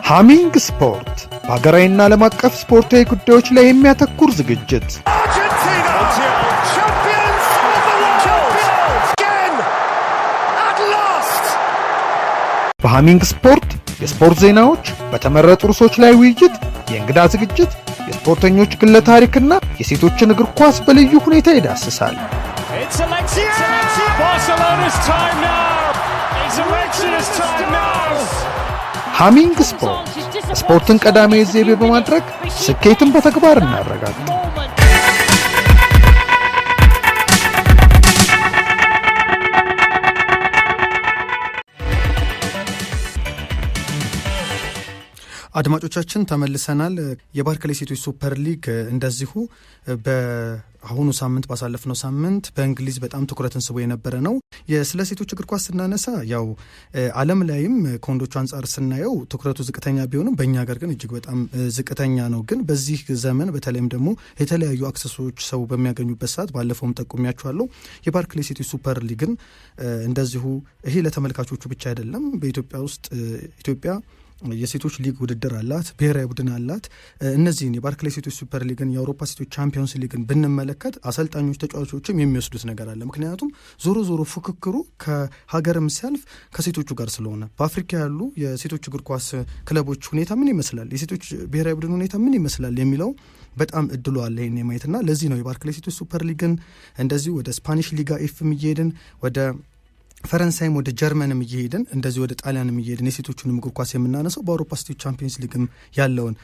ሃሚንግ ስፖርት በሀገራዊና ዓለም አቀፍ ስፖርታዊ ጉዳዮች ላይ የሚያተኩር ዝግጅት። በሃሚንግ ስፖርት የስፖርት ዜናዎች፣ በተመረጡ ርዕሶች ላይ ውይይት፣ የእንግዳ ዝግጅት፣ የስፖርተኞች ግለ ታሪክና የሴቶችን እግር ኳስ በልዩ ሁኔታ ይዳስሳል። ሃሚንግ ስፖርት ስፖርትን ቀዳሚ ዘይቤ በማድረግ ስኬትን በተግባር እናረጋግጥ። አድማጮቻችን ተመልሰናል። የባርክሌይ ሴቶች ሱፐር ሊግ እንደዚሁ በአሁኑ ሳምንት ባሳለፍነው ሳምንት በእንግሊዝ በጣም ትኩረትን ስቦ የነበረ ነው። ስለ ሴቶች እግር ኳስ ስናነሳ ያው ዓለም ላይም ከወንዶቹ አንጻር ስናየው ትኩረቱ ዝቅተኛ ቢሆንም በእኛ ሀገር ግን እጅግ በጣም ዝቅተኛ ነው። ግን በዚህ ዘመን በተለይም ደግሞ የተለያዩ አክሰሶች ሰው በሚያገኙበት ሰዓት ባለፈውም ጠቁሚያችኋለሁ የባርክሌይ ሴቶች ሱፐር ሊግን እንደዚሁ ይሄ ለተመልካቾቹ ብቻ አይደለም። በኢትዮጵያ ውስጥ ኢትዮጵያ የሴቶች ሊግ ውድድር አላት፣ ብሔራዊ ቡድን አላት። እነዚህን የባርክሌይ ሴቶች ሱፐር ሊግን የአውሮፓ ሴቶች ቻምፒዮንስ ሊግን ብንመለከት አሰልጣኞች ተጫዋቾችም የሚወስዱት ነገር አለ። ምክንያቱም ዞሮ ፉክክሩ ከሀገርም ሲያልፍ ከሴቶቹ ጋር ስለሆነ በአፍሪካ ያሉ የሴቶች እግር ኳስ ክለቦች ሁኔታ ምን ይመስላል፣ የሴቶች ብሔራዊ ቡድን ሁኔታ ምን ይመስላል የሚለው በጣም እድሉ አለ ይሄን የማየትና ለዚህ ነው የባርክሌይ ሴቶች ሱፐር ሊግን እንደዚህ ወደ ስፓኒሽ ሊጋ ኤፍም እየሄድን ወደ ፈረንሳይም ወደ ጀርመንም እየሄድን እንደዚህ ወደ ጣሊያንም እየሄድን የሴቶቹንም እግር ኳስ የምናነሳው በአውሮፓ ሴቶች ቻምፒየንስ ሊግም ያለውን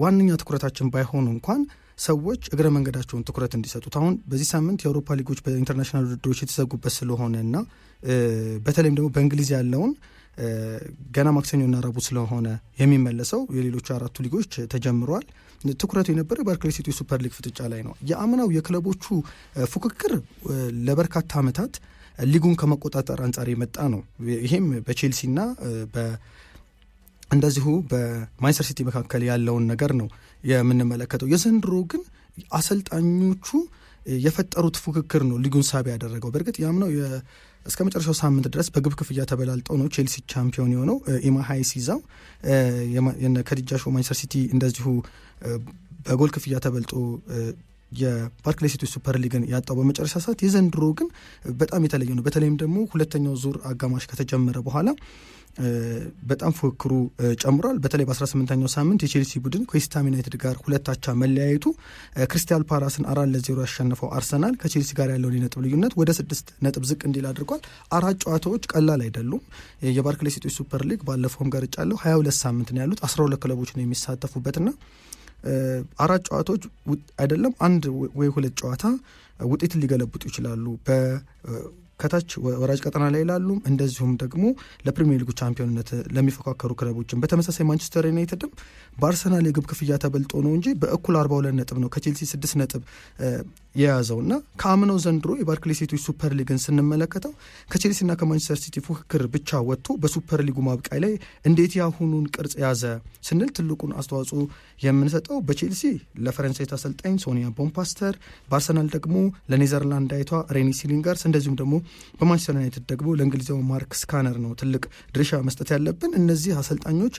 ዋነኛ ትኩረታችን ባይሆኑ እንኳን ሰዎች እግረ መንገዳቸውን ትኩረት እንዲሰጡት አሁን በዚህ ሳምንት የአውሮፓ ሊጎች በኢንተርናሽናል ውድድሮች የተዘጉበት ስለሆነ እና በተለይም ደግሞ በእንግሊዝ ያለውን ገና ማክሰኞና ረቡዕ ስለሆነ የሚመለሰው የሌሎቹ አራቱ ሊጎች ተጀምረዋል። ትኩረቱ የነበረው የባርክሌይ ሴቶች ሱፐር ሊግ ፍጥጫ ላይ ነው። የአምናው የክለቦቹ ፉክክር ለበርካታ ዓመታት ሊጉን ከመቆጣጠር አንጻር የመጣ ነው። ይሄም በቼልሲና እንደዚሁ በማንቸስተር ሲቲ መካከል ያለውን ነገር ነው የምንመለከተው። የዘንድሮ ግን አሰልጣኞቹ የፈጠሩት ፉክክር ነው ሊጉን ሳቢ ያደረገው። በእርግጥ ያምነው እስከ መጨረሻው ሳምንት ድረስ በግብ ክፍያ ተበላልጠው ነው ቼልሲ ቻምፒዮን የሆነው። ኢማ ሃይስ ይዛው ከዲጃ ሾው ማንቸስተር ሲቲ እንደዚሁ በጎል ክፍያ ተበልጦ የባርክሌይ ሴቶች ሱፐር ሊግን ያጣው በመጨረሻ ሰዓት። የዘንድሮ ግን በጣም የተለየ ነው። በተለይም ደግሞ ሁለተኛው ዙር አጋማሽ ከተጀመረ በኋላ በጣም ፉክክሩ ጨምሯል። በተለይ በ18ኛው ሳምንት የቼልሲ ቡድን ከዌስትሃም ዩናይትድ ጋር 2-2 መለያየቱ፣ ክሪስታል ፓላስን 4-0 ያሸነፈው አርሰናል ከቼልሲ ጋር ያለውን የነጥብ ልዩነት ወደ 6 ነጥብ ዝቅ እንዲል አድርጓል። 4 ጨዋታዎች ቀላል አይደሉም። የባርክሌይ ሴቶች ሱፐር ሊግ ባለፈውም ጋር ጫለው 22 ሳምንት ነው ያሉት፣ 12 ክለቦች ነው የሚሳተፉበትና 4 ጨዋታዎች አይደለም 1 ወይ 2 ጨዋታ ውጤትን ሊገለብጡ ይችላሉ። ከታች ወራጅ ቀጠና ላይ ላሉ እንደዚሁም ደግሞ ለፕሪሚየር ሊጉ ቻምፒዮንነት ለሚፎካከሩ ክለቦችም በተመሳሳይ ማንቸስተር ዩናይትድም በአርሰናል የግብ ክፍያ ተበልጦ ነው እንጂ በእኩል 42 ነጥብ ነው ከቼልሲ 6 ነጥብ የያዘውና ከአምናው ዘንድሮ የባርክሌይ ሴቶች ሱፐር ሊግን ስንመለከተው ከቼልሲና ከማንቸስተር ሲቲ ፉክክር ብቻ ወጥቶ በሱፐር ሊጉ ማብቃይ ላይ እንዴት ያሁኑን ቅርጽ ያዘ ስንል ትልቁን አስተዋጽኦ የምንሰጠው በቼልሲ ለፈረንሳይ አሰልጣኝ ሶኒያ ቦምፓስተር፣ በአርሰናል ደግሞ ለኔዘርላንዳዊቷ ሬኒ ሲሊንገርስ እንደዚሁም ደግሞ በማንቸስተር ዩናይትድ ደግሞ ለእንግሊዛዊ ማርክ ስካነር ነው ትልቅ ድርሻ መስጠት ያለብን። እነዚህ አሰልጣኞች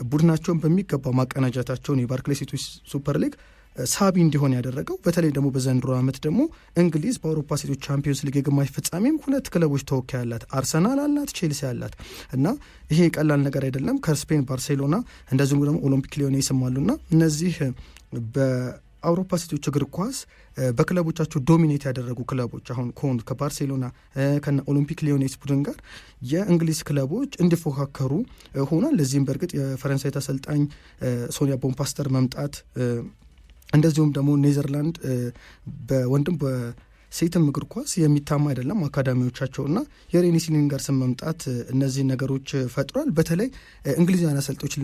ቡድናቸውን በሚገባ ማቀናጀታቸውን የባርክሌይ ሴቶች ሱፐር ሊግ ሳቢ እንዲሆን ያደረገው። በተለይ ደግሞ በዘንድሮ ዓመት ደግሞ እንግሊዝ በአውሮፓ ሴቶች ቻምፒዮንስ ሊግ የግማሽ ፍጻሜም 2 ክለቦች ተወካይ አላት፣ አርሰናል አላት፣ ቼልሲ አላት እና ይሄ ቀላል ነገር አይደለም። ከስፔን ባርሴሎና እንደዚሁም ደግሞ ኦሎምፒክ ሊዮኔስም አሉና እነዚህ በአውሮፓ ሴቶች እግር ኳስ በክለቦቻቸው ዶሚኔት ያደረጉ ክለቦች አሁን ከሆኑ ከባርሴሎና ከነ ኦሎምፒክ ሊዮኔስ ቡድን ጋር የእንግሊዝ ክለቦች እንዲፎካከሩ ሆኗል። ለዚህም በእርግጥ የፈረንሳይ አሰልጣኝ ሶኒያ ቦምፓስተር መምጣት እንደዚሁም ደግሞ ኔዘርላንድ በወንድም በሴትም እግር ኳስ የሚታማ አይደለም አካዳሚዎቻቸውና የሬኒ ሲሊንገርስን መምጣት እነዚህ ነገሮች ፈጥሯል። በተለይ እንግሊዛውያን አሰልጣኞች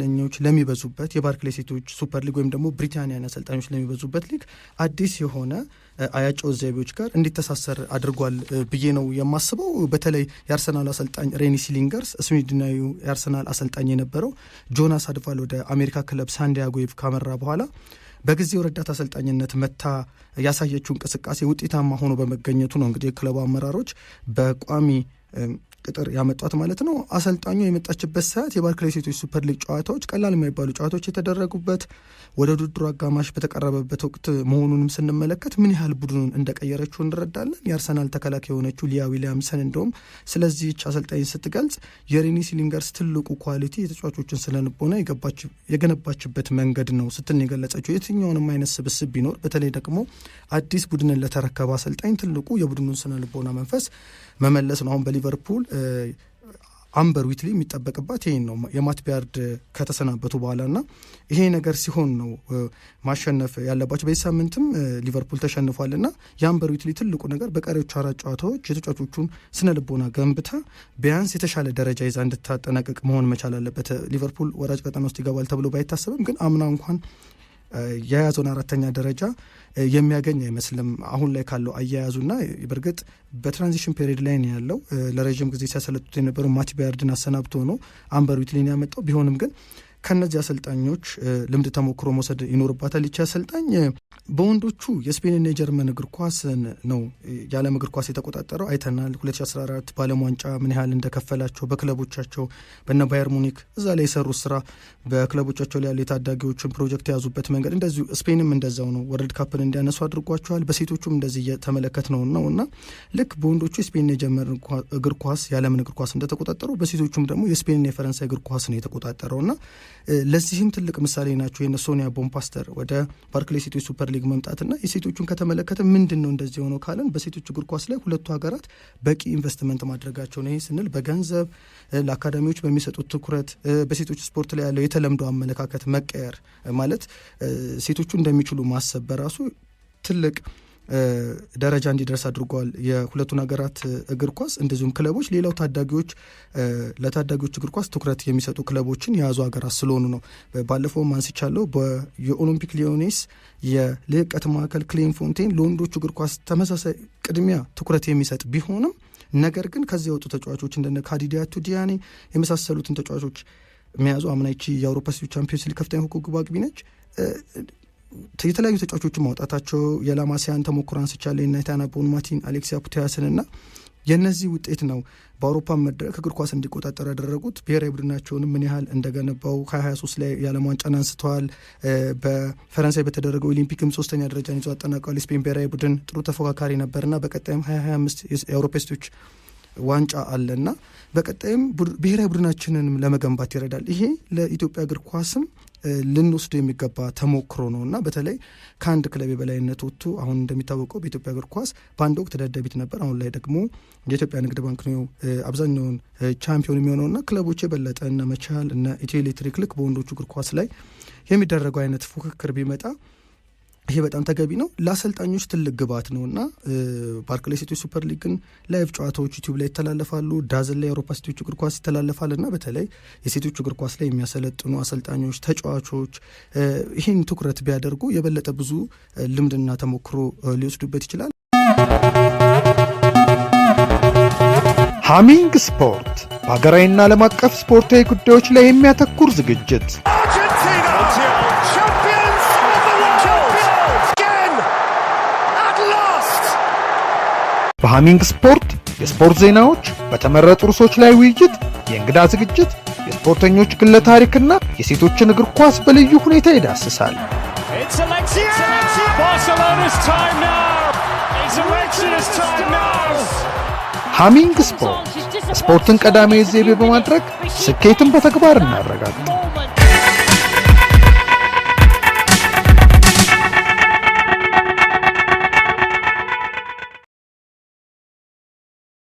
ለሚበዙበት የባርክሌይ ሴቶች ሱፐር ሊግ ወይም ደግሞ ብሪታንያን አሰልጣኞች ለሚበዙበት ሊግ አዲስ የሆነ አያጨዋወት ዘይቤዎች ጋር እንዲተሳሰር አድርጓል ብዬ ነው የማስበው። በተለይ የአርሰናል አሰልጣኝ ሬኒ ሲሊንገርስ ስዊድናዊ የአርሰናል አሰልጣኝ የነበረው ጆናስ አድቫል ወደ አሜሪካ ክለብ ሳንዲያጎ ካመራ በኋላ በጊዜው ረዳት አሰልጣኝነት መታ ያሳየችው እንቅስቃሴ ውጤታማ ሆኖ በመገኘቱ ነው እንግዲህ የክለቡ አመራሮች በቋሚ ቅጥር ያመጣት ማለት ነው። አሰልጣኙ የመጣችበት ሰዓት የባርክሌይ ሴቶች ሱፐር ሊግ ጨዋታዎች ቀላል የማይባሉ ጨዋታዎች የተደረጉበት ወደ ውድድሩ አጋማሽ በተቀረበበት ወቅት መሆኑንም ስንመለከት ምን ያህል ቡድኑን እንደቀየረችው እንረዳለን። የአርሰናል ተከላካይ የሆነችው ሊያ ዊሊያምሰን እንደውም ስለዚህች አሰልጣኝ ስትገልጽ የሬኒ ሲሊንገርስ ትልቁ ኳሊቲ የተጫዋቾችን ስለንቦና የገነባችበት መንገድ ነው ስትል የገለጸችው። የትኛውንም አይነት ስብስብ ቢኖር በተለይ ደግሞ አዲስ ቡድንን ለተረከበ አሰልጣኝ ትልቁ የቡድኑን ስነልቦና መንፈስ መመለስ ነው። አሁን በሊቨርፑል አምበር ዊትሊ የሚጠበቅባት ይሄን ነው የማት ቢያርድ ከተሰናበቱ በኋላና ይሄ ነገር ሲሆን ነው ማሸነፍ ያለባቸው። በዚህ ሳምንትም ሊቨርፑል ተሸንፏልና የአምበር ዊትሊ ትልቁ ነገር በቀሪዎቹ 4 ጨዋታዎች የተጫዋቾቹን ስነ ልቦና ገንብታ ቢያንስ የተሻለ ደረጃ ይዛ እንድታጠናቀቅ መሆን መቻል አለበት። ሊቨርፑል ወራጅ ቀጠና ውስጥ ይገባል ተብሎ ባይታሰብም ግን አምና እንኳን የያዘውን 4ኛ ደረጃ የሚያገኝ አይመስልም አሁን ላይ ካለው አያያዙና በእርግጥ በትራንዚሽን ፔሪድ ላይ ነው ያለው። ለረጅም ጊዜ ሲያሰለጡት የነበረው ማት ቢያርድን አሰናብቶ ነው አምበር ዊትሊን ያመጣው። ቢሆንም ግን ከነዚህ አሰልጣኞች ልምድ ተሞክሮ መውሰድ ይኖርባታል። ይቺ አሰልጣኝ በወንዶቹ የስፔንና የጀርመን እግር ኳስ ነው የዓለም እግር ኳስ የተቆጣጠረው። አይተናል 2014 በዓለም ዋንጫ ምን ያህል እንደከፈላቸው በክለቦቻቸው በነ ባየር ሙኒክ እዛ ላይ የሰሩት ስራ በክለቦቻቸው ላይ ያሉ የታዳጊዎችን ፕሮጀክት የያዙበት መንገድ እንደዚሁ ስፔንም እንደዛው ነው ወርልድ ካፕን እንዲያነሱ አድርጓቸዋል። በሴቶቹም እንደዚህ እየተመለከት ነው እና ልክ በወንዶቹ የስፔንና የጀርመን እግር ኳስ የዓለምን እግር ኳስ እንደተቆጣጠሩ በሴቶቹም ደግሞ የስፔንና የፈረንሳይ እግር ኳስ ነው የተቆጣጠረውና ለዚህም ትልቅ ምሳሌ ናቸው የነ ሶኒያ ቦምፓስተር ወደ ባርክሌይ ሴቶች ሱፐር ሊግ መምጣትና የሴቶቹን ከተመለከተ ምንድን ነው እንደዚህ ሆኖ ካለን በሴቶች እግር ኳስ ላይ ሁለቱ ሀገራት በቂ ኢንቨስትመንት ማድረጋቸው ነው። ይህ ስንል በገንዘብ ለአካዳሚዎች በሚሰጡት ትኩረት በሴቶች ስፖርት ላይ ያለው የተለምዶ አመለካከት መቀየር ማለት ሴቶቹ እንደሚችሉ ማሰብ በራሱ ትልቅ ደረጃ እንዲደርስ አድርጓል የሁለቱን ሀገራት እግር ኳስ። እንደዚሁም ክለቦች ሌላው ለታዳጊዎች እግር ኳስ ትኩረት የሚሰጡ ክለቦችን የያዙ ሀገራት ስለሆኑ ነው። ባለፈው አንስቻለሁ የኦሎምፒክ ሊዮኔስ የልህቀት ማዕከል ክሌም ፎንቴን ለወንዶቹ እግር ኳስ ተመሳሳይ ቅድሚያ ትኩረት የሚሰጥ ቢሆንም ነገር ግን ከዚህ የወጡ ተጫዋቾች እንደነ ካዲዲያቱ ዲያኔ የመሳሰሉትን ተጫዋቾች መያዙ አምናይቺ የአውሮፓ ሴቶች ቻምፒዮንስ ሊግ ከፍተኛ ኮከብ አግቢ ነች። የተለያዩ ተጫዋቾችን ማውጣታቸው የላማሲያን ተሞክሮ አንስቻለሁ የናይታና ቦንማቲን አሌክሲያ ፑቲያስንና የነዚህ ውጤት ነው በአውሮፓ መድረክ እግር ኳስ እንዲቆጣጠር ያደረጉት። ብሔራዊ ቡድናቸውን ምን ያህል እንደገነባው 2023 ላይ የዓለም ዋንጫን አንስተዋል። በፈረንሳይ በተደረገው ኦሊምፒክም 3ኛ ደረጃን ይዞ አጠናቀዋል። የስፔን ብሔራዊ ቡድን ጥሩ ተፎካካሪ ነበርና በቀጣይም 2025 የአውሮፓ ሴቶች ዋንጫ አለና በቀጣይም ብሔራዊ ቡድናችንንም ለመገንባት ይረዳል። ይሄ ለኢትዮጵያ እግር ኳስም ልንወስዶ የሚገባ ተሞክሮ ነው እና በተለይ ከአንድ ክለብ የበላይነት ወጥቶ አሁን እንደሚታወቀው በኢትዮጵያ እግር ኳስ በአንድ ወቅት ደደቢት ነበር። አሁን ላይ ደግሞ የኢትዮጵያ ንግድ ባንክ ነው አብዛኛውን ቻምፒዮን የሚሆነውና ክለቦች የበለጠ እነ መቻል እነ ኢትዮ ኤሌክትሪክ ልክ በወንዶቹ እግር ኳስ ላይ የሚደረገው አይነት ፉክክር ቢመጣ ይሄ በጣም ተገቢ ነው። ለአሰልጣኞች ትልቅ ግባት ነው እና ባርክሌይ ሴቶች ሱፐር ሊግን ላይቭ ጨዋታዎች ዩቲዩብ ላይ ይተላለፋሉ። ዳዝን ላይ የአውሮፓ ሴቶች እግር ኳስ ይተላለፋል እና በተለይ የሴቶች እግር ኳስ ላይ የሚያሰለጥኑ አሰልጣኞች፣ ተጫዋቾች ይህን ትኩረት ቢያደርጉ የበለጠ ብዙ ልምድና ተሞክሮ ሊወስዱበት ይችላል። ሃሚንግ ስፖርት በሀገራዊና ዓለም አቀፍ ስፖርታዊ ጉዳዮች ላይ የሚያተኩር ዝግጅት በሃሚንግ ስፖርት የስፖርት ዜናዎች፣ በተመረጡ ርዕሶች ላይ ውይይት፣ የእንግዳ ዝግጅት፣ የስፖርተኞች ግለ ታሪክና የሴቶችን እግር ኳስ በልዩ ሁኔታ ይዳስሳል። ሃሚንግ ስፖርት ስፖርትን ቀዳሚ ዘይቤ በማድረግ ስኬትን በተግባር እናረጋግጥ።